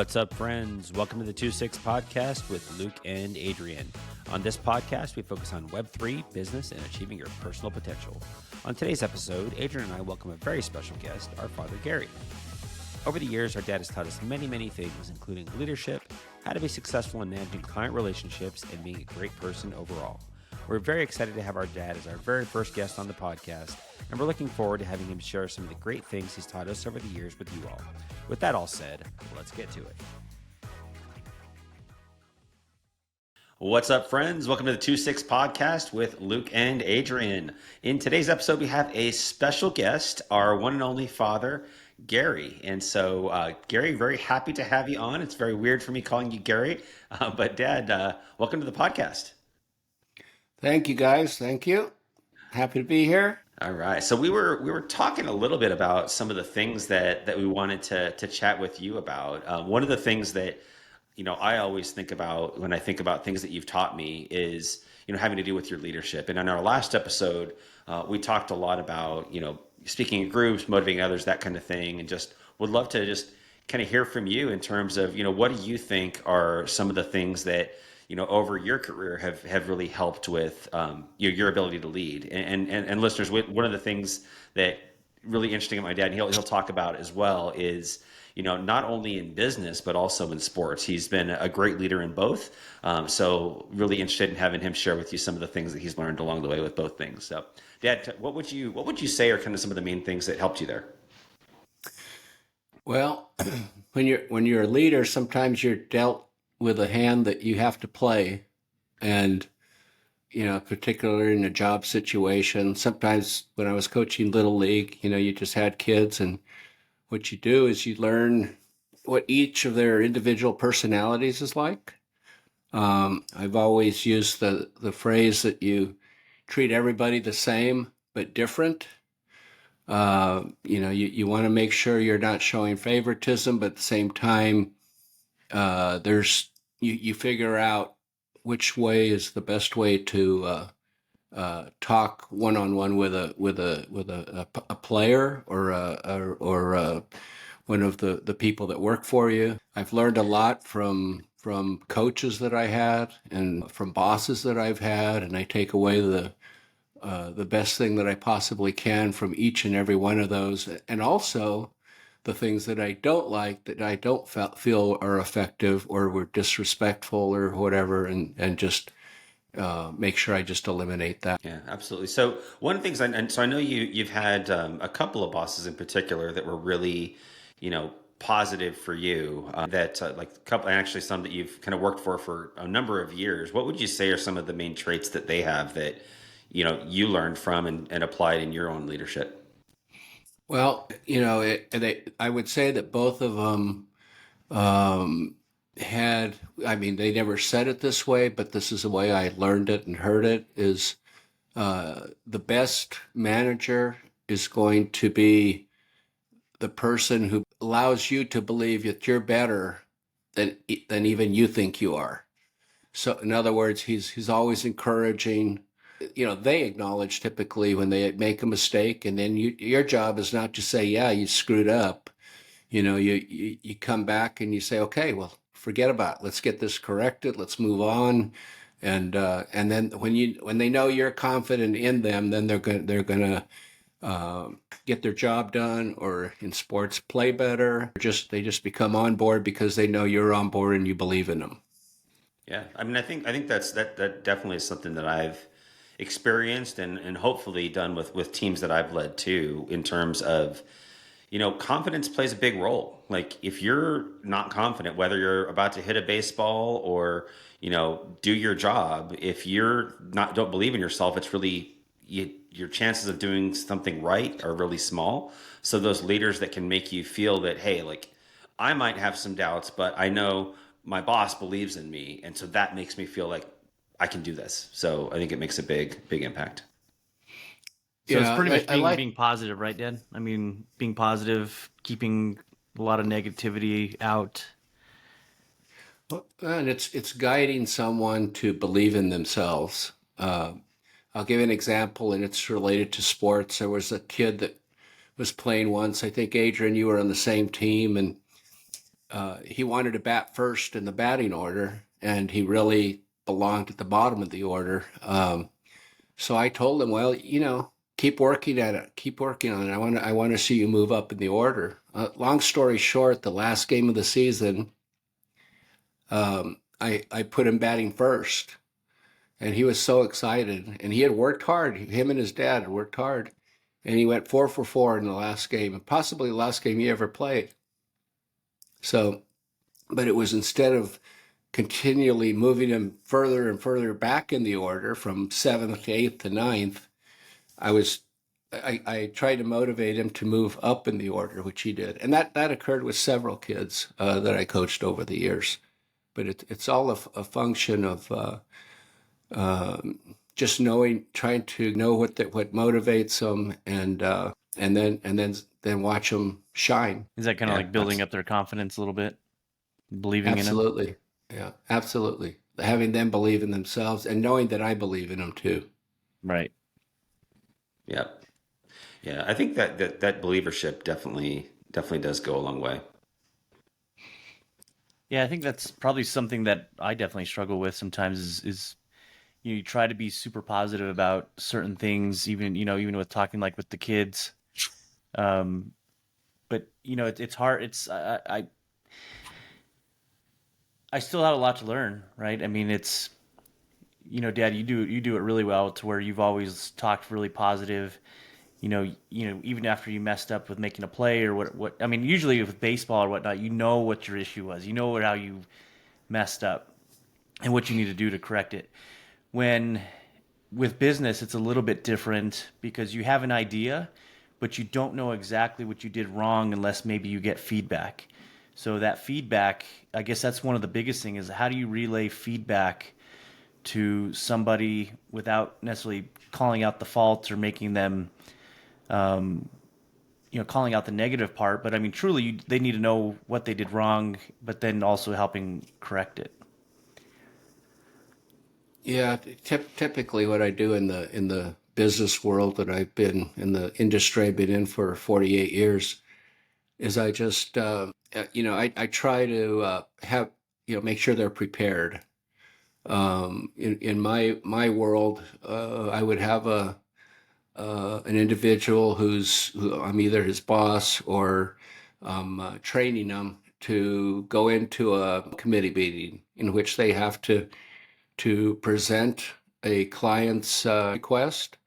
What's up, friends? Welcome to the 2-6 podcast with Luke and Adrian. On this podcast, we focus on Web3, business, and achieving your personal potential. On today's episode, Adrian and I welcome a very special guest, our father, Gary. Over the years, our dad has taught us many things, including leadership, how to be successful in managing client relationships, and being a great person overall. We're very excited to have our dad as our very first guest on the podcast, and we're looking forward to having him share some of the great things he's taught us over the years with you all. With that all said, let's get to it. What's up, friends? Welcome to the 2-6 podcast with Luke and Adrian. In today's episode, we have a special guest, our one and only father, Gary. And so, Gary, very happy to have you on. It's very weird for me calling you Gary, but Dad, welcome to the podcast. Thank you, guys. Thank you. Happy to be here. All right. So we were talking a little bit about some of the things that we wanted to chat with you about. One of the things that I always think about when I think about things that you've taught me is having to do with your leadership. And in our last episode, we talked a lot about speaking in groups, motivating others, that kind of thing, and just would love to just kind of hear from you in terms of what do you think are some of the things that over your career have really helped with your ability to lead. And listeners, one of the things that really interesting at my dad, and he'll talk about as well, is not only in business but also in sports. He's been a great leader in both. So really interested in having him share with you some of the things that he's learned along the way with both things. So, Dad, what would you say are kind of some of the main things that helped you there? Well, when you're a leader, sometimes you're dealt with a hand that you have to play, and particularly in a job situation. Sometimes when I was coaching Little League, you just had kids, and what you do is you learn what each of their individual personalities is like. I've always used the phrase that you treat everybody the same but different. You want to make sure you're not showing favoritism, but at the same time, you figure out which way is the best way to talk one-on-one with a player or one of the people that work for you. I've learned a lot from coaches that I had and from bosses that I've had, and I take away the best thing that I possibly can from each and every one of those, and also the things that I don't like, that I don't feel are effective or were disrespectful or whatever, and just make sure I just eliminate that. Yeah, absolutely. So one of the things, and so I know you've had a couple of bosses in particular that were really, positive for you. Like a couple, and actually some that you've kind of worked for a number of years. What would you say are some of the main traits that they have that you learned from and applied in your own leadership? Well, I would say that both of them they never said it this way, but this is the way I learned it and heard it, is the best manager is going to be the person who allows you to believe that you're better than even you think you are. So in other words, he's always encouraging. They acknowledge typically when they make a mistake, and then your job is not to say, yeah, you screwed up. You come back and you say, okay, well, forget about it. Let's get this corrected. Let's move on. And then when they know you're confident in them, then they're going to get their job done, or in sports, play better. They just become on board because they know you're on board and you believe in them. Yeah, I mean, I think that definitely is something that I've experienced and hopefully done with teams that I've led too, in terms of confidence plays a big role. Like if you're not confident, whether you're about to hit a baseball or do your job, if you're don't believe in yourself, it's really your chances of doing something right are really small. So those leaders that can make you feel that, hey, like I might have some doubts, but I know my boss believes in me, and so that makes me feel like I can do this. So I think it makes a big impact. So it's pretty much being positive, right, Dad? I mean, being positive, keeping a lot of negativity out. And it's guiding someone to believe in themselves. I'll give an example, and it's related to sports. There was a kid that was playing once. I think, Adrian, you were on the same team, and he wanted to bat first in the batting order, and he really belonged at the bottom of the order. So I told him, well, keep working at it, keep working on it. I want to see you move up in the order. Long story short, the last game of the season, I put him batting first, and he was so excited. And he had worked hard. Him and his dad had worked hard, and he went 4 for 4 in the last game, and possibly the last game he ever played. So, but it was instead of continually moving him further and further back in the order from seventh to eighth to ninth, I tried to motivate him to move up in the order, which he did, and that occurred with several kids that I coached over the years. But it's all a function of just trying to know what motivates them, and then watch them shine. Is that kind of like building up their confidence a little bit, believing in them? Absolutely, yeah, absolutely. Having them believe in themselves and knowing that I believe in them too. Right. Yeah. Yeah. I think that believership definitely does go a long way. Yeah, I think that's probably something that I definitely struggle with sometimes is you try to be super positive about certain things, even with talking like with the kids. Um, but it's hard. I still have a lot to learn, right? I mean, it's Dad, you do it really well to where you've always talked really positive. Even after you messed up with making a play or what I mean, usually with baseball or whatnot, you know what your issue was, how you messed up and what you need to do to correct it. When with business, it's a little bit different because you have an idea, but you don't know exactly what you did wrong unless maybe you get feedback. So that feedback, I guess that's one of the biggest things is how do you relay feedback to somebody without necessarily calling out the faults or making them, calling out the negative part. But I mean, truly, they need to know what they did wrong, but then also helping correct it. Yeah, typically what I do in the business world that I've been in the industry I've been in for 48 years is I just I try to have make sure they're prepared. In my world, I would have an individual who I'm either his boss or training them to go into a committee meeting in which they have to present a client's request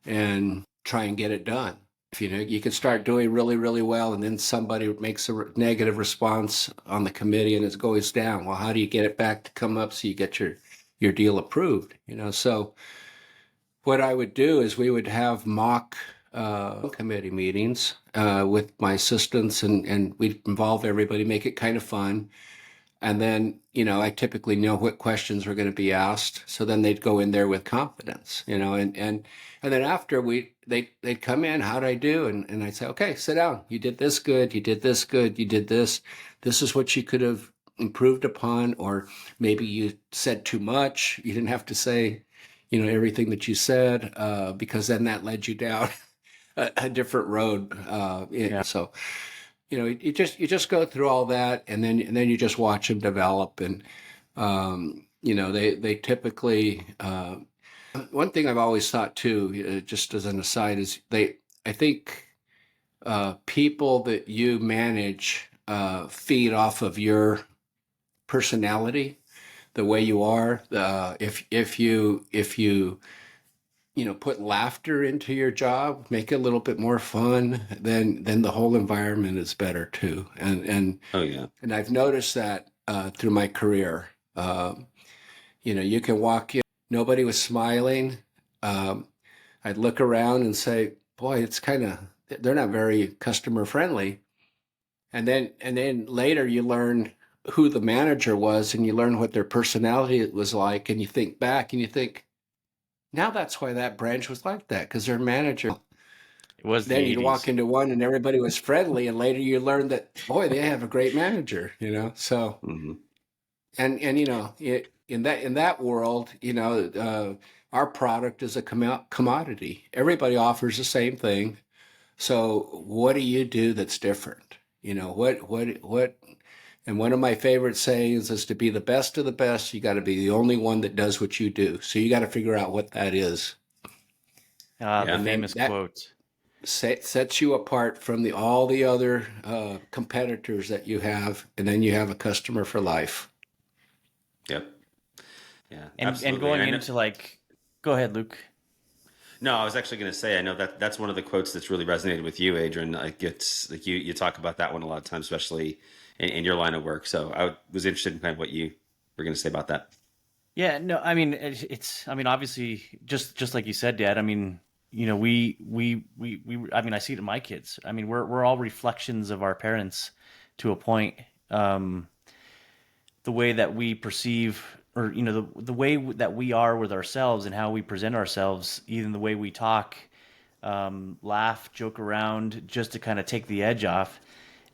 and try and get it done. If you can start doing really, really well, and then somebody makes a negative response on the committee and it goes down. Well, how do you get it back to come up so you get your deal approved? So what I would do is we would have mock committee meetings with my assistants, and we'd involve everybody, make it kind of fun. And then, I typically know what questions were going to be asked. So then they'd go in there with confidence, and then after they'd come in, how'd I do? And I'd say, okay, sit down. You did this good. You did this good. You did this. This is what you could have improved upon, or maybe you said too much. You didn't have to say, everything that you said, because then that led you down a different road. Yeah. So, you just go through all that, and then you just watch them develop. And they typically one thing I've always thought too, just as an aside, is I think people that you manage feed off of your personality, the way you are. If you put laughter into your job, make it a little bit more fun, then the whole environment is better too. And Oh yeah. and I've noticed that through my career. You can walk in, nobody was smiling. I'd look around and say, boy, it's they're not very customer friendly. And then later you learn who the manager was, and you learn what their personality was like, and you think back and you think, now that's why that branch was like that, because their manager. It was the Then you'd 80s. walk into one and everybody was friendly, and later you learn that, boy, they have a great manager. So Hmm. and in that world, our product is a commodity. Everybody offers the same thing. So what do you do that's different? What And one of my favorite sayings is to be the best of the best, you got to be the only one that does what you do. So you got to figure out what that is. The Yeah. And then famous that quote. sets you apart from all the other competitors that you have. And then you have a customer for life. Yep. Yeah, And absolutely. And going I know, into like, go ahead, Luke. no, I was actually going to say, I know that that's one of the quotes that's really resonated with you, Adrian. Like it's like you talk about that one a lot of times, especially in your line of work. So was interested in kind of what you were going to say about that. Yeah, no, I mean I mean obviously just like you said, Dad. I mean, I mean I see it in my kids. I mean we're all reflections of our parents to a point. Um, the way that we perceive or the way that we are with ourselves and how we present ourselves, even the way we talk, laugh, joke around, just to kind of take the edge off,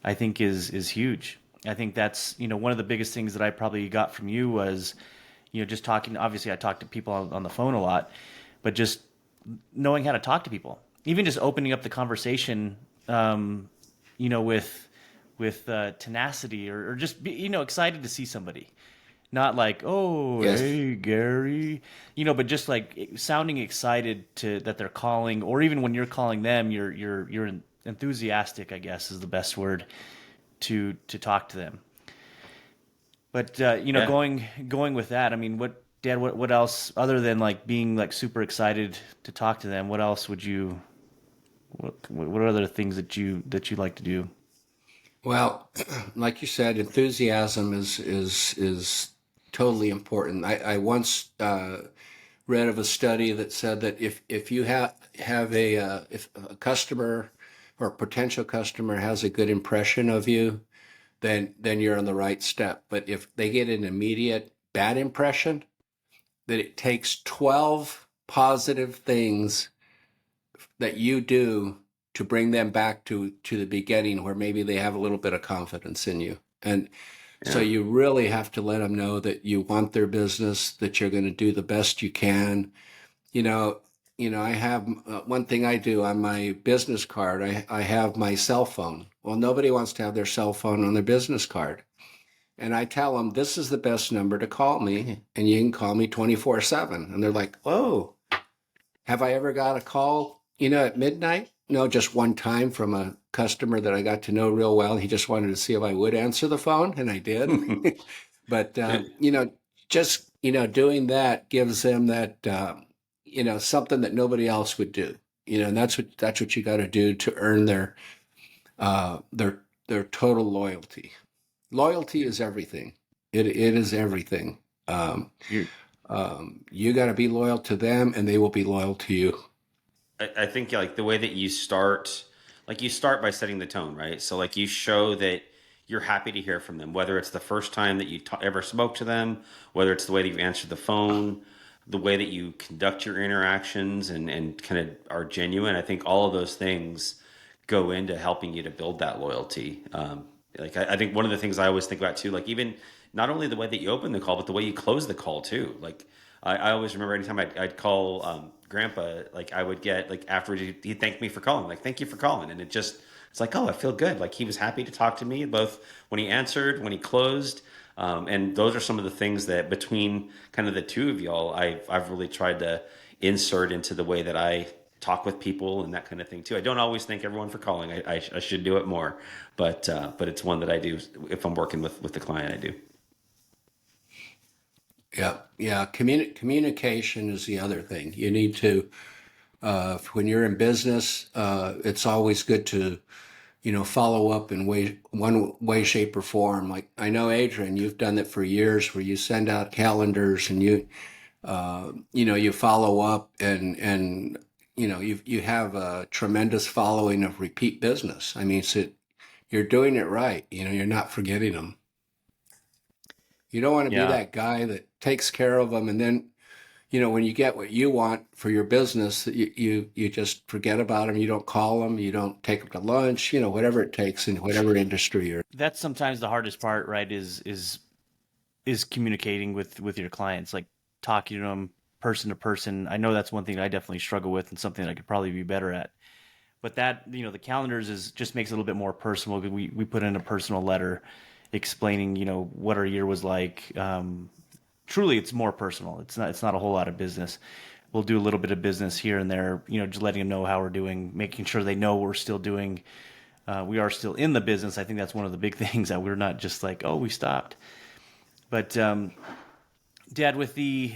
I think is huge. I think that's one of the biggest things that I probably got from you was just talking. Obviously, I talk to people on the phone a lot, but just knowing how to talk to people, even just opening up the conversation, with tenacity or just be, excited to see somebody, not like, oh, Yes. hey, Gary, but just like sounding excited to that they're calling, or even when you're calling them, you're enthusiastic, I guess is the best word to talk to them. But Yeah. going with that, I mean, Dad, what else other than like being like super excited to talk to them? What else would you what are other things that you like to do? Well, like you said, enthusiasm is totally important. I once read of a study that said that if you have a if a customer or a potential customer has a good impression of you, then you're on the right step. But if they get an immediate bad impression, that it takes 12 positive things that you do to bring them back to the beginning where maybe they have a little bit of confidence in you. And so Yeah. you really have to let them know that you want their business, that you're going to do the best you can. You know, I have one thing I do on my business card. I have my cell phone. Well, nobody wants to have their cell phone on their business card. And I tell them, this is the best number to call me, and you can call me 24/7. And they're like, oh, have I ever got a call, at midnight? No, just one time from a customer that I got to know real well. He just wanted to see if I would answer the phone, and I did. But, just, doing that gives them that, something that nobody else would do. And that's what you got to do to earn their total loyalty. Loyalty is everything. It is everything. Um, You're, you got to be loyal to them, and they will be loyal to you. I think like the way that you start, like you start by setting the tone, right? So like you show that you're happy to hear from them, whether it's the first time that you ever spoke to them, whether it's the way that you answered the phone, the way that you conduct your interactions and kind of are genuine. I think all of those things go into helping you to build that loyalty. Like I think one of the things I always think about too, like even not only the way that you open the call, but the way you close the call too. Like I always remember anytime I'd call Grandpa, like I would get like afterwards he'd thank me for calling, like thank you for calling, and it's like oh I feel good, like he was happy to talk to me both when he answered, when he closed, and those are some of the things that between kind of the two of y'all, I've really tried to insert into the way that I talk with people and that kind of thing too. I don't always thank everyone for calling. I should do it more, but it's one that I do if I'm working with the client. I do. Yeah, yeah. Communication is the other thing. You need to, when you're in business, it's always good to, follow up in one way, shape, or form. Like I know, Adrian, you've done it for years, where you send out calendars and you follow up, and you have a tremendous following of repeat business. I mean, so you're doing it right. You're not forgetting them. You don't want to be yeah, that guy that takes care of them, and then when you get what you want for your business, you just forget about them. You don't call them. You don't take them to lunch. Whatever it takes in whatever industry you're. that's sometimes the hardest part, right? Is communicating with your clients, like talking to them person to person. I know that's one thing I definitely struggle with, and something that I could probably be better at. But that the calendars is just makes it a little bit more personal. We put in a personal letter, explaining, what our year was like. Truly, it's more personal. It's not a whole lot of business. We'll do a little bit of business here and there, just letting them know how we're doing, making sure they know we're still doing. We are still in the business. I think that's one of the big things, that we're not just like, oh, we stopped. But Dad, with the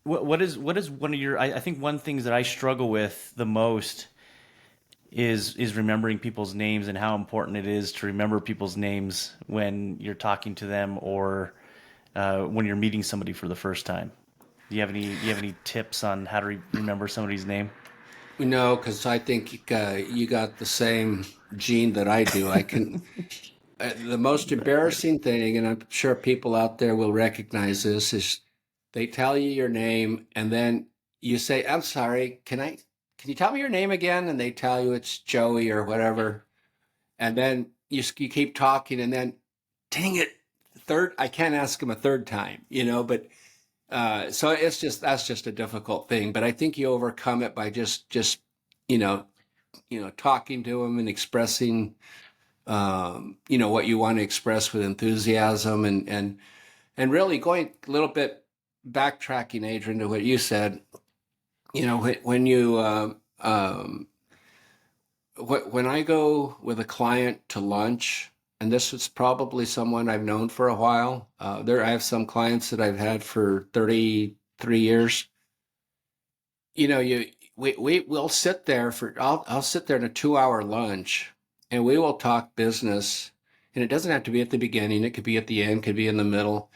what is one of your? I think one things that I struggle with the most is remembering people's names, and how important it is to remember people's names when you're talking to them, or when you're meeting somebody for the first time. Do you have any tips on how to remember somebody's name? No, because I think you got the same gene that I do. I can. The most embarrassing thing, and I'm sure people out there will recognize this, is they tell you your name and then you say, "I'm sorry, can you tell me your name again?" And they tell you it's Joey or whatever. And then you keep talking and then, dang it, third, I can't ask them a third time, but so that's just a difficult thing. But I think you overcome it by just, you know, talking to them and expressing, what you want to express with enthusiasm and really going a little bit backtracking, Adrian, to what you said. When you when I go with a client to lunch, and this is probably someone I've known for a while. I have some clients that I've had for 33 years. We'll sit there I'll sit there in a 2 hour lunch, and we will talk business. And it doesn't have to be at the beginning; it could be at the end, could be in the middle.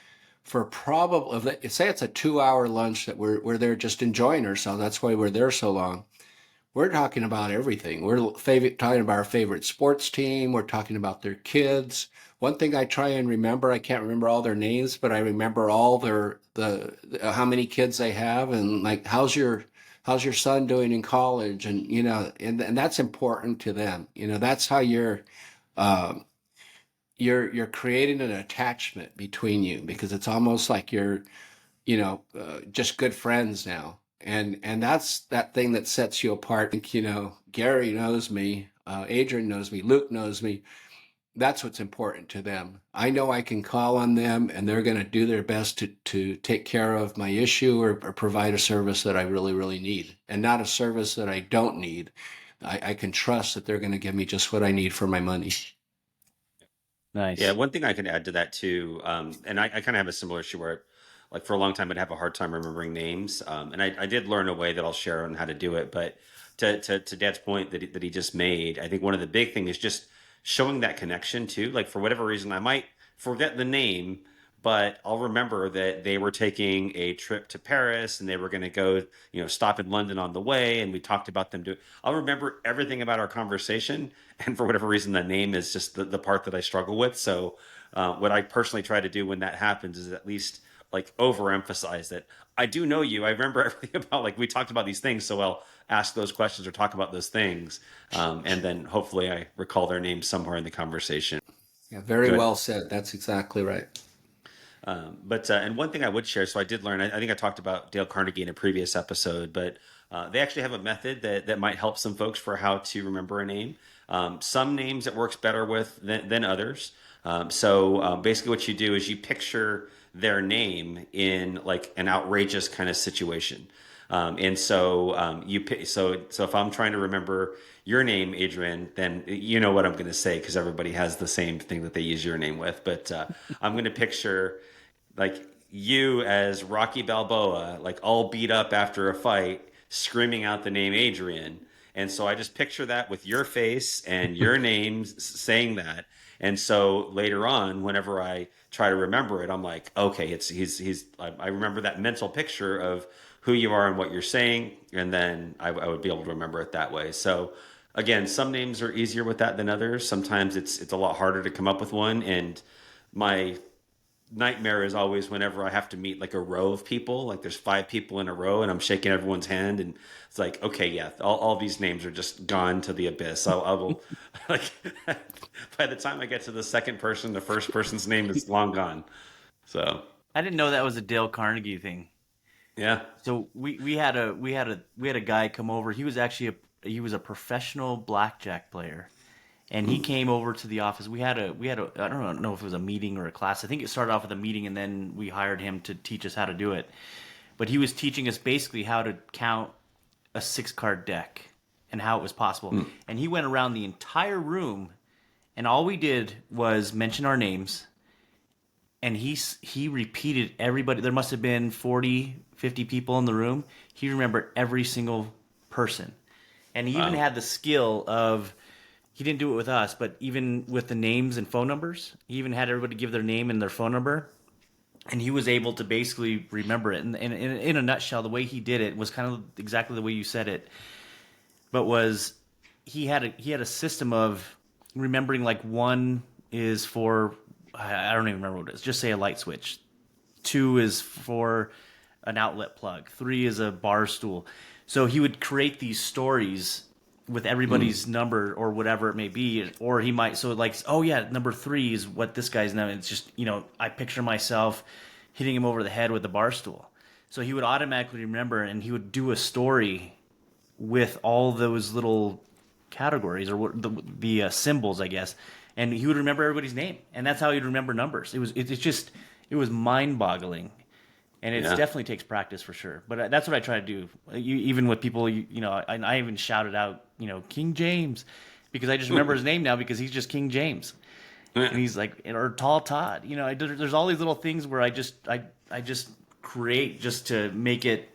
For probably, say it's a 2 hour lunch that we're there just enjoying ourselves. That's why we're there so long. We're talking about everything. Talking about our favorite sports team. We're talking about their kids. One thing I try and remember, I can't remember all their names, but I remember all how many kids they have, and like, how's your son doing in college? And and that's important to them. That's how um, you're creating an attachment between you, because it's almost like you're just good friends now. And that's that thing that sets you apart. I think, Gary knows me, Adrian knows me, Luke knows me. That's what's important to them. I know I can call on them, and they're going to do their best to take care of my issue, or provide a service that I really, really need, and not a service that I don't need. I can trust that they're going to give me just what I need for my money. Yeah, Nice. one thing I can add to that too, and I kind of have a similar issue where, like, for a long time I'd have a hard time remembering names, and I did learn a way that I'll share on how to do it. But to Dad's point that he just made, I think one of the big things is just showing that connection too. Like, for whatever reason, I might forget the name, but I'll remember that they were taking a trip to Paris and they were going to go, stop in London on the way, and we talked about them doing. I'll remember everything about our conversation, and for whatever reason, the name is just the part that I struggle with. So, what I personally try to do when that happens is at least like overemphasize that I do know you. I remember everything about, like, we talked about these things, so I'll ask those questions or talk about those things, and then hopefully I recall their name somewhere in the conversation. Yeah, very Good. well said. That's exactly right. But and one thing I would share, so I did learn. I think I talked about Dale Carnegie in a previous episode, but they actually have a method that might help some folks for how to remember a name. Some names it works better with than others. Basically, what you do is you picture their name in like an outrageous kind of situation. So if I'm trying to remember your name, Adrian, then you know what I'm going to say, because everybody has the same thing that they use your name with. But I'm going to picture like you as Rocky Balboa, like all beat up after a fight, screaming out the name Adrian. And so I just picture that with your face and your name saying that. And so later on, whenever I try to remember it, I'm like, okay, I remember that mental picture of who you are and what you're saying. And then I would be able to remember it that way. So again, some names are easier with that than others. Sometimes it's a lot harder to come up with one. And my nightmare is always whenever I have to meet like a row of people, like there's 5 people in a row and I'm shaking everyone's hand, and it's like, okay, yeah, all these names are just gone to the abyss. I will like by the time I get to the second person, the first person's name is long gone. So I didn't know that was a Dale Carnegie thing. yeah. So we had a guy come over. He was a professional blackjack player, and he came over to the office. We had a I don't know if it was a meeting or a class. I think it started off with a meeting, and then we hired him to teach us how to do it. But he was teaching us basically how to count a six card deck and how it was possible. And he went around the entire room, and all we did was mention our names, and he repeated everybody. There must have been 40, 50 people in the room. He remembered every single person, and he even Wow. had the skill of, he didn't do it with us, but even with the names and phone numbers, he even had everybody give their name and their phone number, and he was able to basically remember it. And in a nutshell, the way he did it was kind of exactly the way you said it, but was, he had a system of remembering, like, one is for, I don't even remember what it is. Just say a light switch. Two is for an outlet plug. Three is a bar stool. So he would create these stories with everybody's number or whatever it may be, or he might, so like, oh yeah, number three is what this guy's name. It's just, I picture myself hitting him over the head with the bar stool. So he would automatically remember, and he would do a story with all those little categories, or what the symbols, I guess, and he would remember everybody's name, and that's how he'd remember numbers. It's just, it was mind boggling, and it Yeah. definitely takes practice for sure. But that's what I try to do. Even with people, I even shouted out, King James, because I just remember his name now because he's just King James, and he's like, or Tall Todd. There's all these little things where I just create just to make it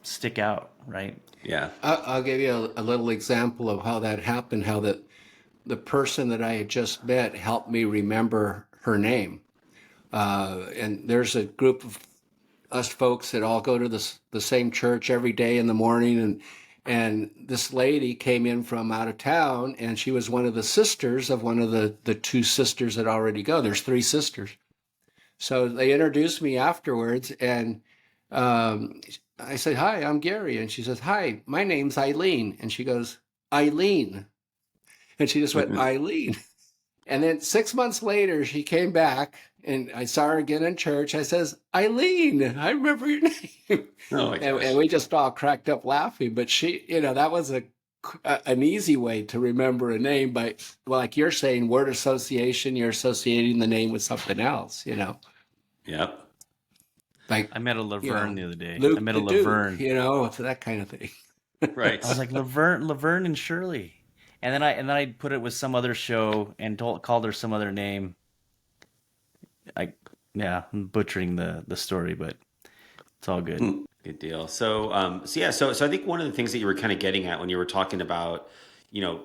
stick out, right? Yeah. I'll give you a little example of how that happened, how the person that I had just met helped me remember her name. And there's a group of us folks that all go to the same church every day in the morning. And this lady came in from out of town, and she was one of the sisters of one of the two sisters that already go. There's three sisters. So they introduced me afterwards, and um, I said, "Hi, I'm Gary." And she says, "Hi, my name's Eileen." And she goes, "Eileen." And she just went, "Eileen." And then 6 months later, she came back, and I saw her again in church. I says, "Eileen, I remember your name." Oh my And gosh. we just all cracked up laughing. But she, that was an easy way to remember a name by, well, like you're saying, word association, you're associating the name with something else. Yep. Like, I met a Laverne the other day. I Luke met a the Duke, Laverne. so that kind of thing. Right. I was like, Laverne and Shirley, and then I put it with some other show and called her some other name. I Yeah, I'm butchering the story, but it's all good. Good deal. So yeah, so I think one of the things that you were kind of getting at when you were talking about,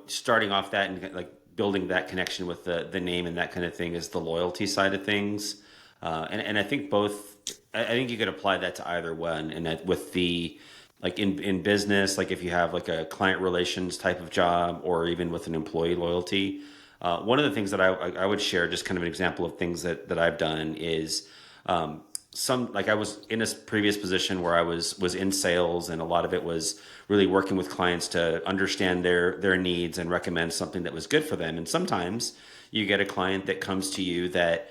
starting off that and like building that connection with the name and that kind of thing is the loyalty side of things. And I think both, I think you could apply that to either one. And that with the, like in business, like if you have like a client relations type of job or even with an employee loyalty, one of the things that I would share, just kind of an example of things that I've done is, some, like I was in a previous position where I was in sales, and a lot of it was really working with clients to understand their needs and recommend something that was good for them. And sometimes you get a client that comes to you that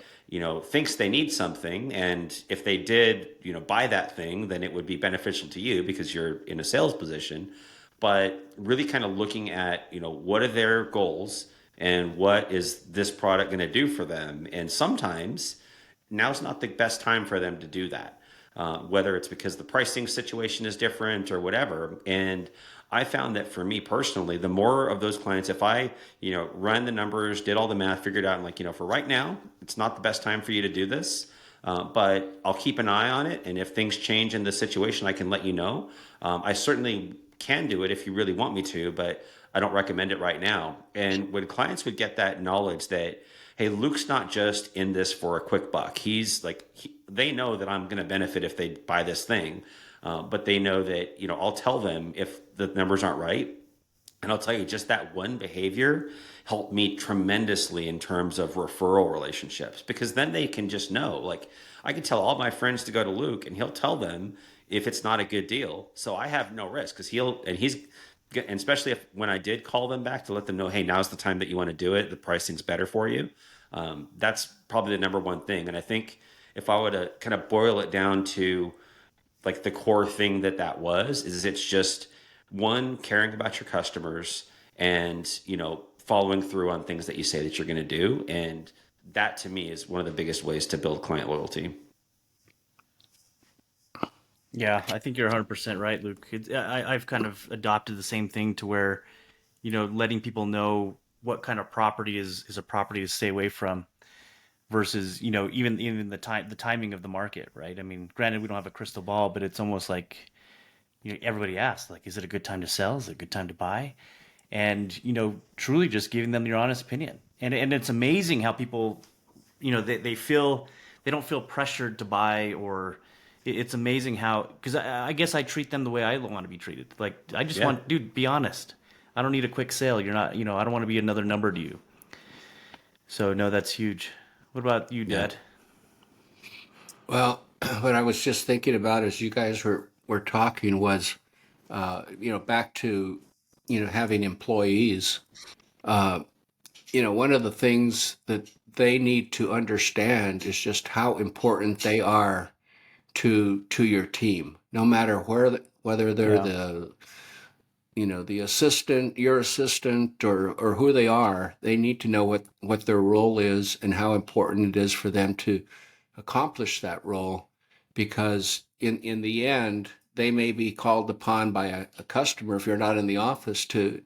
thinks they need something, and if they did buy that thing, then it would be beneficial to you because you're in a sales position. But really kind of looking at what are their goals and what is this product going to do for them. And sometimes now's not the best time for them to do that, whether it's because the pricing situation is different or whatever. And I found that for me personally, the more of those clients, if I, run the numbers, did all the math, figured out, like, for right now, it's not the best time for you to do this, but I'll keep an eye on it. And if things change in the situation, I can let you know. I certainly can do it if you really want me to, but I don't recommend it right now. And when clients would get that knowledge that, hey, Luke's not just in this for a quick buck. He's like, they know that I'm going to benefit if they buy this thing, but they know that I'll tell them if the numbers aren't right, and I'll tell you, just that one behavior helped me tremendously in terms of referral relationships, because then they can just know, like, I can tell all my friends to go to Luke and he'll tell them if it's not a good deal. So I have no risk because and especially if when I did call them back to let them know, hey, now's the time that you want to do it. The pricing's better for you. That's probably the number one thing. And I think if I were to kind of boil it down to like the core thing is it's just one, caring about your customers, and following through on things that you say that you're going to do. And that to me is one of the biggest ways to build client loyalty. Yeah, I think you're 100% right, Luke. I've kind of adopted the same thing to where, letting people know what kind of property is a property to stay away from versus, even the timing of the market, right? I mean, granted, we don't have a crystal ball, but it's almost like, everybody asks, like, is it a good time to sell? Is it a good time to buy? And, truly just giving them your honest opinion. And it's amazing how people, they feel, they don't feel pressured to buy, or it's amazing how, because I guess I treat them the way I want to be treated. Like, I just Yeah. want, dude, be honest. I don't need a quick sale. You're not, I don't want to be another number to you. So no, that's huge. What about you, Yeah. Dad? Well, what I was just thinking about as you guys were talking was, back to, having employees. Uh, one of the things that they need to understand is just how important they are to your team, no matter whether they're Yeah. the assistant, your assistant, or who they are. They need to know what their role is and how important it is for them to accomplish that role, because in the end they may be called upon by a customer if you're not in the office to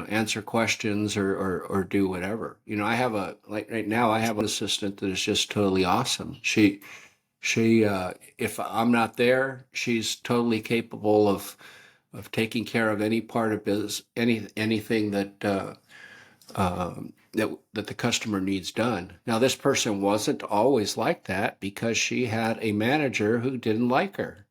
answer questions or do whatever. I have like right now I have an assistant that is just totally awesome. She if I'm not there, she's totally capable of taking care of any part of business, anything that the customer needs done. Now, this person wasn't always like that because she had a manager who didn't like her.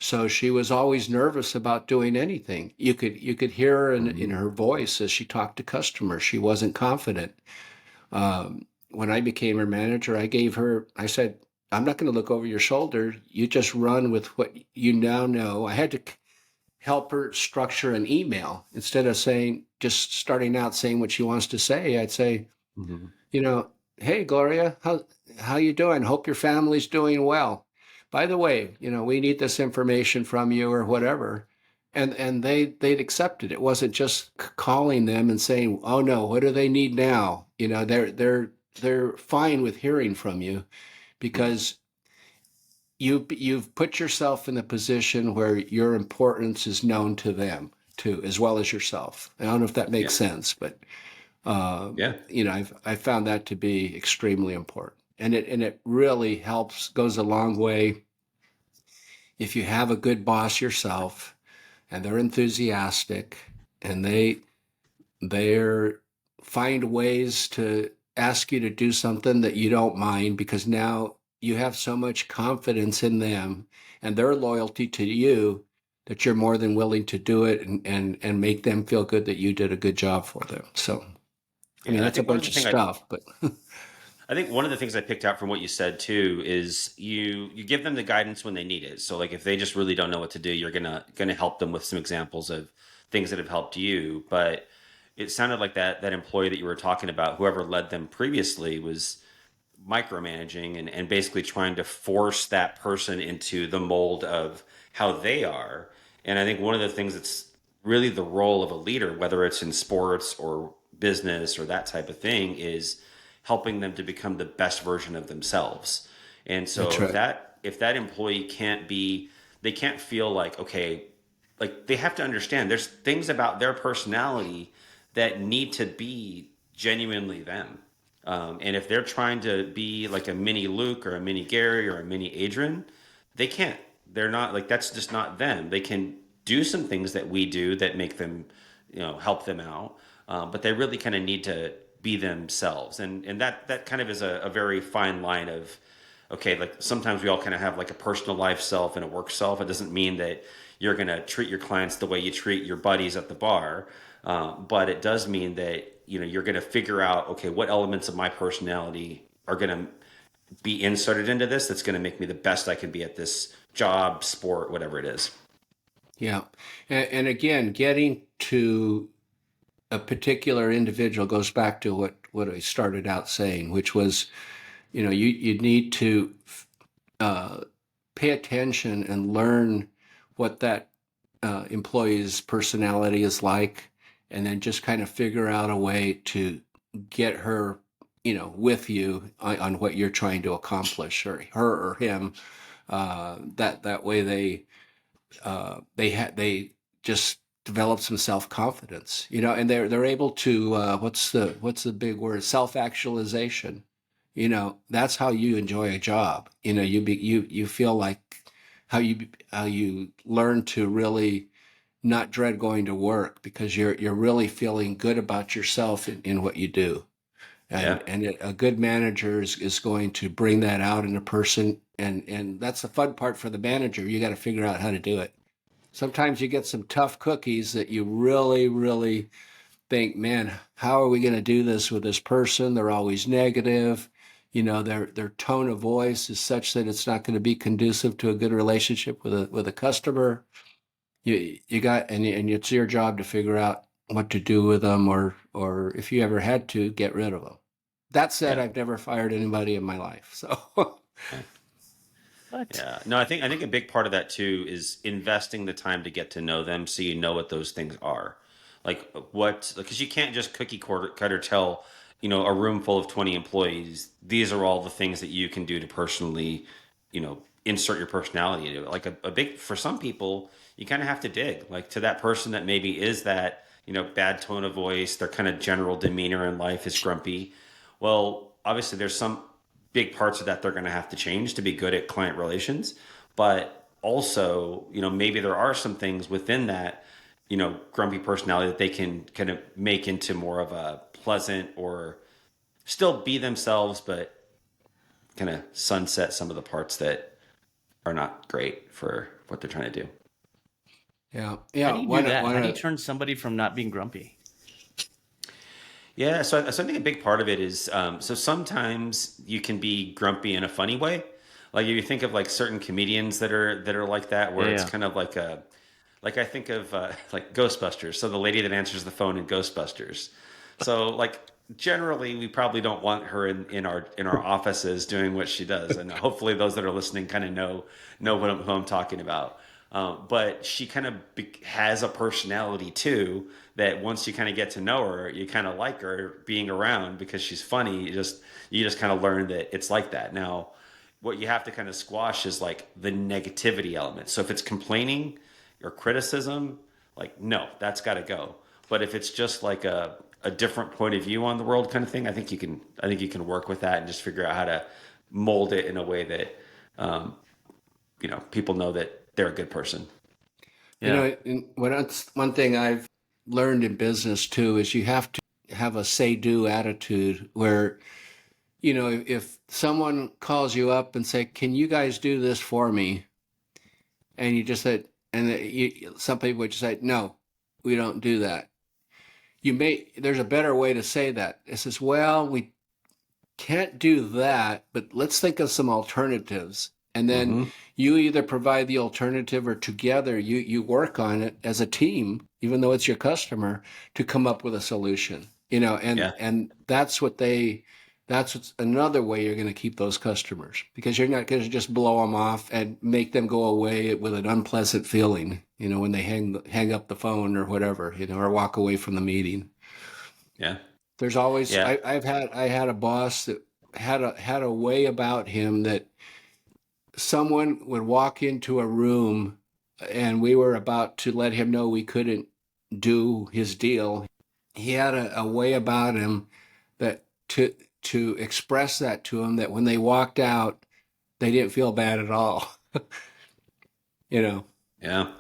So she was always nervous about doing anything. You could hear her in Mhm. her voice as she talked to customers. She wasn't confident. When I became her manager, I said, I'm not going to look over your shoulder. You just run with what you now know. I had to help her structure an email instead of just starting out saying what she wants to say. I'd say, Mhm. you know, hey Gloria, how you doing? Hope your family's doing well. By the way, we need this information from you or whatever. And they'd accepted. It wasn't just calling them and saying, "Oh no, what do they need now?" They're fine with hearing from you Mhm. because you've put yourself in a position where your importance is known to them too, as well as yourself. I don't know if that Yeah. makes sense, but Yeah. I've found that to be extremely important, and it really goes a long way if you have a good boss yourself, and they're enthusiastic, and they're find ways to ask you to do something that you don't mind because now you have so much confidence in them and their loyalty to you that you're more than willing to do it and make them feel good that you did a good job for them. So, I mean, Yeah. I that's a think one of bunch the of thing I stuff, but I think one of the things I picked out from what you said too is you give them the guidance when they need it. So like if they just really don't know what to do, you're gonna help them with some examples of things that have helped you. But it sounded like that employee that you were talking about, whoever led them previously, was micromanaging and basically trying to force that person into the mold of how they are. And I think one of the things that's really the role of a leader, whether it's in sports or business or that type of thing, is helping them to become the best version of themselves. And so that's if right. that employee they can't feel like, okay, like they have to understand there's things about their personality that need to be genuinely them. And if they're trying to be like a mini Luke or a mini Gary or a mini Adrian, they can't. They're not like that's just not them. They can do some things that we do that make them, help them out. But they really kind of need to be themselves, and that kind of is a very fine line of okay, like sometimes we all kind of have like a personal life self and a work self. It doesn't mean that you're going to treat your clients the way you treat your buddies at the bar, but it does mean that you're going to figure out okay, what elements of my personality are going to be inserted into this that's going to make me the best I can be at this job, sport, whatever it is. Yeah. And again, getting to a particular individual goes back to what I started out saying, which was, you need to uh, pay attention and learn what that employee's personality is like, and then just kind of figure out a way to get her, with you on what you're trying to accomplish, or her or him. That way they just develop some self confidence, and they're able to what's the big word, self actualization. That's how you enjoy a job. You feel like how you learn to really not dread going to work because you're really feeling good about yourself in what you do. Yeah. And a good manager is going to bring that out in a person, and that's the fun part for the manager. You got to figure out how to do it. Sometimes you get some tough cookies that you really, really think, man, how are we going to do this with this person? They're always negative. Their tone of voice is such that it's not going to be conducive to a good relationship with a customer. You got, and it's your job to figure out what to do with them, or if you ever had to, get rid of them. That said, Yeah. I've never fired anybody in my life. So Yeah. What? Yeah. No, I think a big part of that too is investing the time to get to know them so you know what those things are. Like what, because you can't just cutter tell, a room full of 20 employees, these are all the things that you can do to personally, insert your personality into it. Like a big, for some people, you kind of have to dig like to that person that maybe is that, bad tone of voice, their kind of general demeanor in life is grumpy. Well, obviously there's some big parts of that they're going to have to change to be good at client relations, but also, maybe there are some things within that, grumpy personality that they can kind of make into more of a pleasant or still be themselves, but kind of sunset some of the parts that are not great for what they're trying to do. yeah, How yeah. do you do One, that? How one, do you turn somebody from not being grumpy? Yeah, so I think a big part of it is so sometimes you can be grumpy in a funny way. Like if you think of like certain comedians that are like that, Yeah, where it's yeah. kind of like I think of like Ghostbusters. So the lady that answers the phone in Ghostbusters. So like generally, we probably don't want her in our offices doing what she does, and hopefully those that are listening kind of know who I'm talking about. But she kind of has a personality too that once you kind of get to know her, you kind of like her being around because she's funny. You just kind of learn that it's like that. Now, what you have to kind of squash is like the negativity element. So if it's complaining or criticism, like no, that's got to go. But if it's just like a different point of view on the world kind of thing, I think you can work with that and just figure out how to mold it in a way that um, people know that they're a good person. Yeah. one thing I've learned in business too is you have to have a say-do attitude where, if someone calls you up and say, "Can you guys do this for me?" and you just said, and some people would just say, "No, we don't do that." There's a better way to say that. It says, "Well, we can't do that, but let's think of some alternatives." And then Hmm. you either provide the alternative or together you work on it as a team, even though it's your customer, to come up with a solution. And Yeah. that's what's another way you're going to keep those customers, because you're not going to just blow them off and make them go away with an unpleasant feeling, when they hang up the phone or whatever, or walk away from the meeting. Yeah. There's always Yeah. I had a boss that had a way about him that someone would walk into a room and we were about to let him know we couldn't do his deal. He had a way about him that to express that to him, that when they walked out, they didn't feel bad at all. you know Yeah.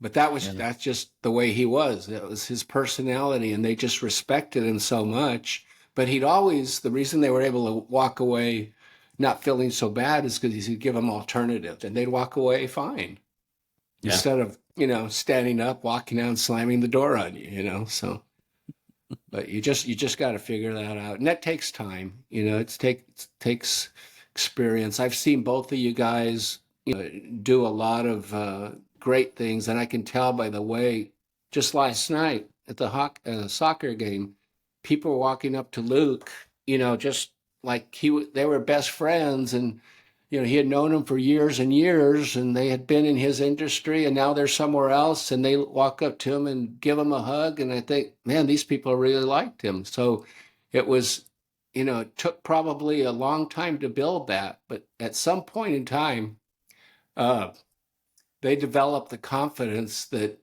but Yeah. that's just the way he was. That was his personality, and they just respected him so much. But the reason they were able to walk away not feeling so bad is because he'd give them alternatives, and they'd walk away fine Yeah. instead of standing up, walking out, and slamming the door on you. So, but you just got to figure that out, and that takes time. It takes experience. I've seen both of you guys, do a lot of great things, and I can tell by the way. Just last night at the soccer game, people were walking up to Luke, just like they were best friends, and he had known him for years and years, and they had been in his industry, and now they're somewhere else, and they walk up to him and give him a hug, and I think, man, these people really liked him. So it was, it took probably a long time to build that, but at some point in time, uh, they developed the confidence that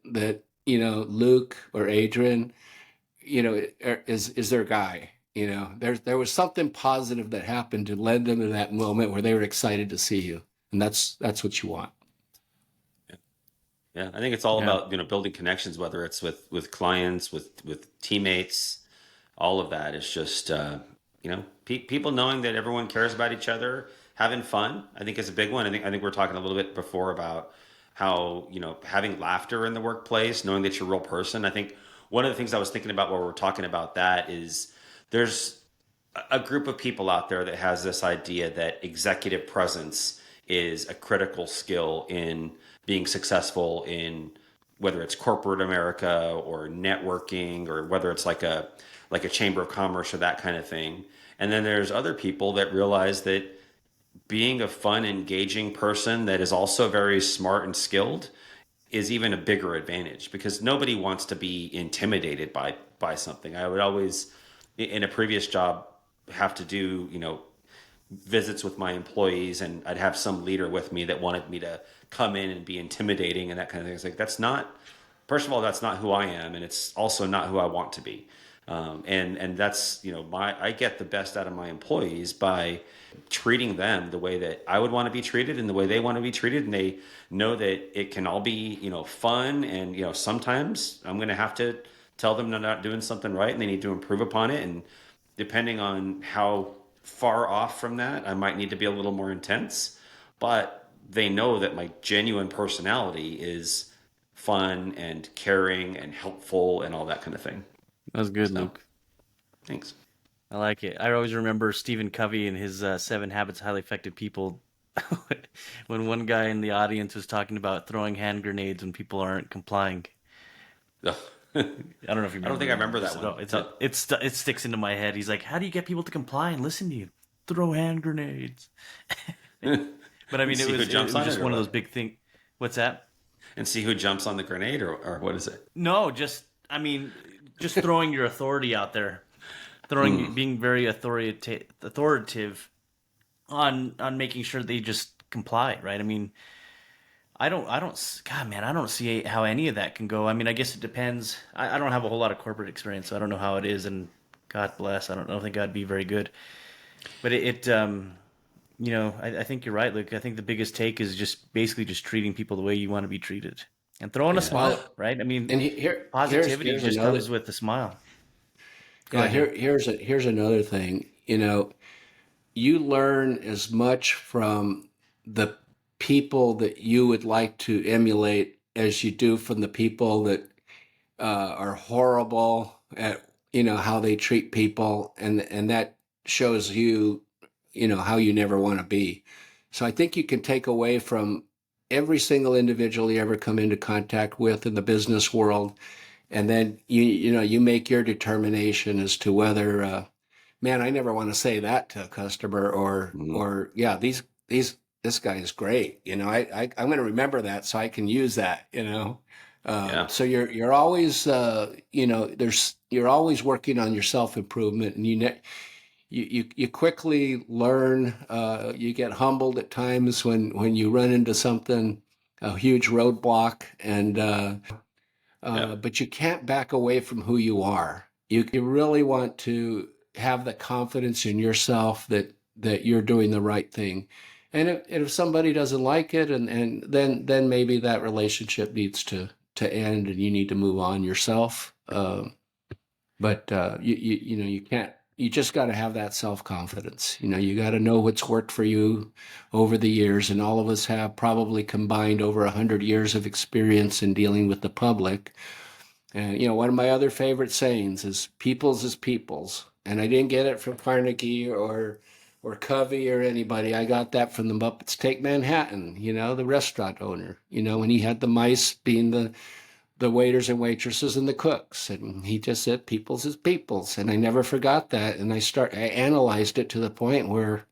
Luke or Adrian, is their guy. There was something positive that happened to lead them to that moment where they were excited to see you, and that's what you want. Yeah, I think it's all Yeah. about, building connections, whether it's with clients, with teammates, all of that is just, people knowing that everyone cares about each other, having fun. I think is a big one. I think we're talking a little bit before about how, having laughter in the workplace, knowing that you're a real person. I think one of the things I was thinking about while we're talking about that is there's a group of people out there that has this idea that executive presence is a critical skill in being successful in whether it's corporate America or networking or whether it's like a chamber of commerce or that kind of thing. And then there's other people that realize that being a fun, engaging person that is also very smart and skilled is even a bigger advantage because nobody wants to be intimidated by something. I would always, in a previous job, have to do visits with my employees, and I'd have some leader with me that wanted me to come in and be intimidating and that kind of thing. It's like that's not. First of all, that's not who I am, and it's also not who I want to be. And that's I get the best out of my employees by treating them the way that I would want to be treated and the way they want to be treated, and they know that it can all be fun, and sometimes I'm going to have to tell them they're not doing something right and they need to improve upon it, and depending on how far off from that, I might need to be a little more intense, but they know that my genuine personality is fun and caring and helpful and all that kind of thing. That was good, So, Luke. thanks. I like it. I always remember Stephen Covey and his Seven Habits of Highly Effective People. When one guy in the audience was talking about throwing hand grenades when people aren't complying. Ugh. I don't know if you I don't remember think I that. remember that one. No. It sticks into my head. He's like, "How do you get people to comply and listen to you? Throw hand grenades." But I And mean, see who it jumps was on it just or one of what? those big thing. What's that? And see who jumps on the grenade or what is it? No, just I mean, just throwing your authority out there, Hmm. being very authoritative on making sure they just comply, right? I mean, God, man, I don't see how any of that can go. I mean, I guess it depends. I don't have a whole lot of corporate experience, so I don't know how it is. And God bless, I don't think I'd be very good. But I think you're right, Luke. I think the biggest take is just basically just treating people the way you want to be treated and throwing a Yeah. smile, Well, right? I mean, and positivity here's just another. comes with a smile. Go Yeah, ahead. here's another thing. You learn as much from the people that you would like to emulate as you do from the people that are horrible at how they treat people, and that shows you how you never want to be. So I think you can take away from every single individual you ever come into contact with in the business world, and then you make your determination as to whether man, I never want to say that to a customer, Mhm. or yeah, this guy is great. I'm going to remember that so I can use that. Yeah. So you're always you're always working on your self improvement, and you quickly learn. You get humbled at times when you run into something, a huge roadblock, and Yeah. but you can't back away from who you are. You really want to have the confidence in yourself that you're doing the right thing. And if somebody doesn't like it, and then maybe that relationship needs to end, and you need to move on yourself. But you can't. You just got to have that self confidence. You got to know what's worked for you over the years, and all of us have probably combined over 100 years of experience in dealing with the public. And one of my other favorite sayings is "People's is people's," and I didn't get it from Carnegie or Covey or anybody. I got that from the Muppets Take Manhattan. The restaurant owner. When he had the mice being the waiters and waitresses and the cooks, and he just said "People's is people's," and I never forgot that. And I analyzed it to the point where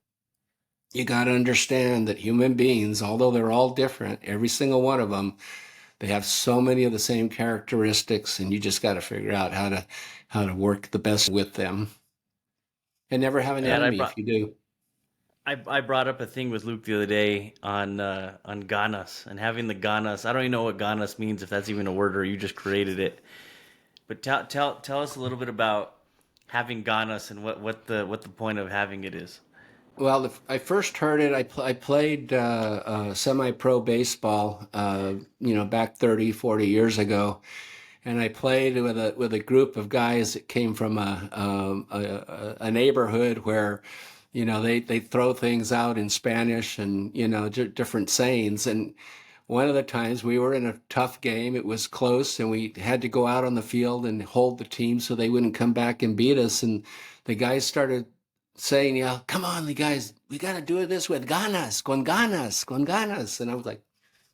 you got to understand that human beings, although they're all different, every single one of them, they have so many of the same characteristics, and you just got to figure out how to work the best with them, and never have an Dad, enemy if you do. I brought up a thing with Luke the other day on ganas and having the ganas. I don't even know what ganas means, if that's even a word or you just created it. But tell us a little bit about having ganas and what the point of having it is. Well, if I first heard it, I played semi-pro baseball, back 30, 40 years ago. And I played with a group of guys that came from a neighborhood where, they throw things out in Spanish and, different sayings. And one of the times we were in a tough game, it was close, and we had to go out on the field and hold the team so they wouldn't come back and beat us. And the guys started saying, come on, the guys, we got to do this with ganas, con ganas, con ganas. And I was like,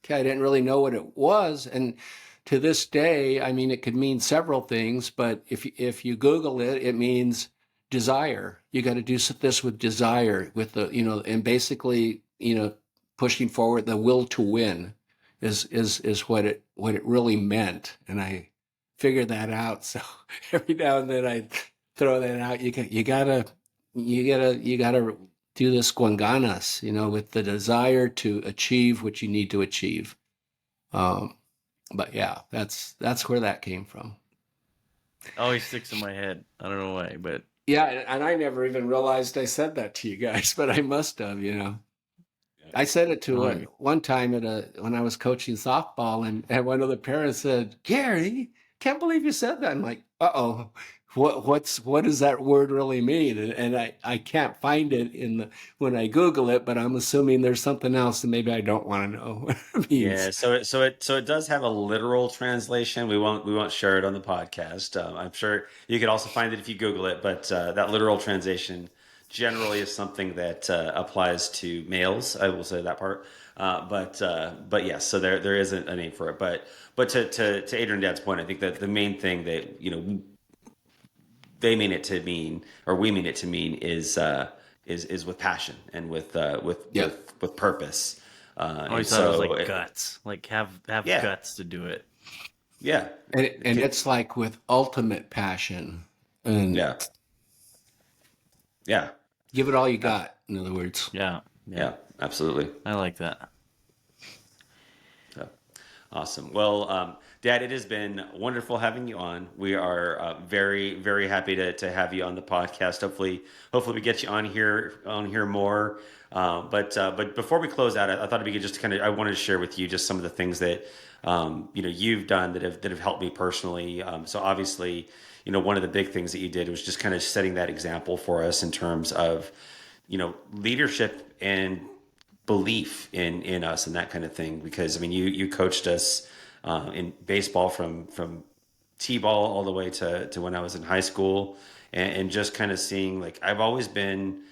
okay, I didn't really know what it was. And to this day, I mean, it could mean several things, but if you Google it, it means desire. You got to do this with desire, with and basically, pushing forward the will to win is what it really meant. And I figured that out. So every now and then I throw that out. You gotta do this con ganas, with the desire to achieve what you need to achieve. Um, but yeah, that's where that came from. It always sticks in my head. I don't know why, but Yeah, and I never even realized I said that to you guys, but I must have. I said it to oh, one time when I was coaching softball, and one of the parents said, "Gary, can't believe you said that." I'm like, "Uh-oh, what does that word really mean?" And I can't find it when I Google it, but I'm assuming there's something else, and maybe I don't want to know what it Yeah, means. so it does have a literal translation. We won't share it on the podcast. I'm sure you could also find it if you Google it, but that literal translation generally is something that applies to males. I will say that part. But yes, so there isn't a name for it. But to Adrian and Dad's point, I think that the main thing that they mean it to mean, or we mean it to mean, is with passion and with Yep. with purpose. I And always thought it was so, like guts, like have yeah, guts to do it. yeah, And it's like with ultimate passion, and yeah, yeah, give it all you ab- got, in other words. Yeah, yeah, yeah, absolutely. I like that. Yeah. Awesome. Well, Dad, it has been wonderful having you on. We are very, very happy to have you on the podcast. Hopefully we get you on here more. But before we close out, I thought it'd be good just to I wanted to share with you just some of the things that you've done that have helped me personally. So obviously, one of the big things that you did was just kind of setting that example for us in terms of leadership and belief in us and that kind of thing. Because I mean, you coached us in baseball from t-ball all the way to when I was in high school, and just kind of seeing, like, I've always been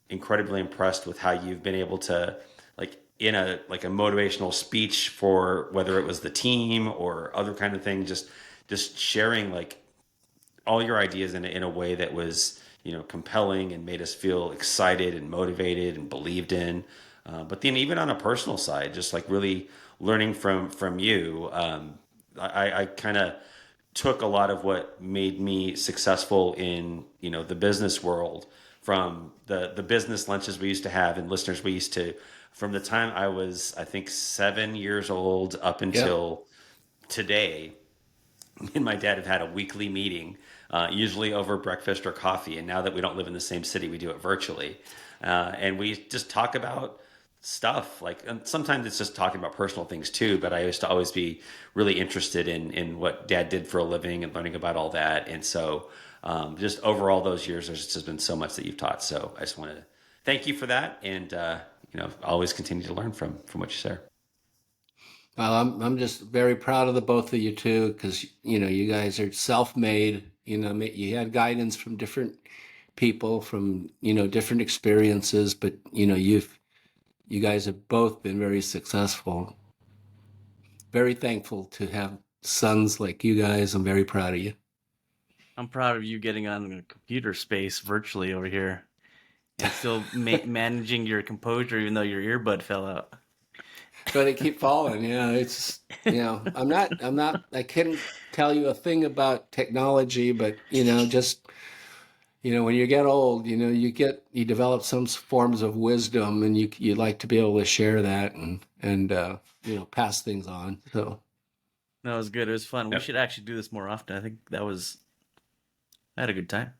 incredibly impressed with how you've been able to, like, in a motivational speech, for whether it was the team or other kind of thing, just sharing, like, all your ideas in a way that was compelling and made us feel excited and motivated and believed in. But then even on a personal side, just like really learning from you, I kind of took a lot of what made me successful in the business world, from the business lunches we used to have, and listeners, we used to, from the time I was, I think, 7 years old up Yep. until today. Me and my dad have had a weekly meeting, usually over breakfast or coffee. And now that we don't live in the same city, we do it virtually. And we just talk about stuff. Like, and sometimes it's just talking about personal things too. But I used to always be really interested in what Dad did for a living and learning about all that. And so, just overall, those years, there's just been so much that you've taught. So I just want to thank you for that. And always continue to learn from what you share. Well, I'm just very proud of the both of you too, because you guys are self-made. You had guidance from different people, from different experiences, but you guys have both been very successful. Very thankful to have sons like you guys. I'm very proud of you. I'm proud of you getting on the computer space virtually over here. and still managing your composure even though your earbud fell out. But they keep falling. Yeah, it's I couldn't tell you a thing about technology, but just when you get old, you develop some forms of wisdom, and you like to be able to share that and pass things on. So No, it was good. It was fun. We Yep. should actually do this more often. I think I had a good time.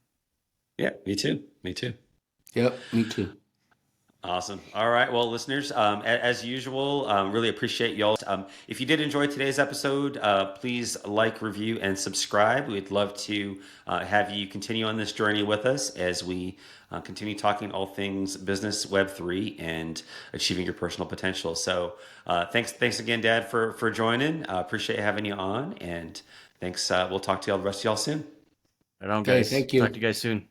Yeah, me too. Me too. yep, me too. Awesome. All right. Well, listeners, as usual, really appreciate y'all. If you did enjoy today's episode, please like, review, and subscribe. We'd love to have you continue on this journey with us as we continue talking all things business, Web3, and achieving your personal potential. So, thanks again, Dad, for joining. Appreciate having you on, and thanks. We'll talk to y'all, the rest of y'all soon. Right on, Okay, guys. thank Talk to you. you guys soon.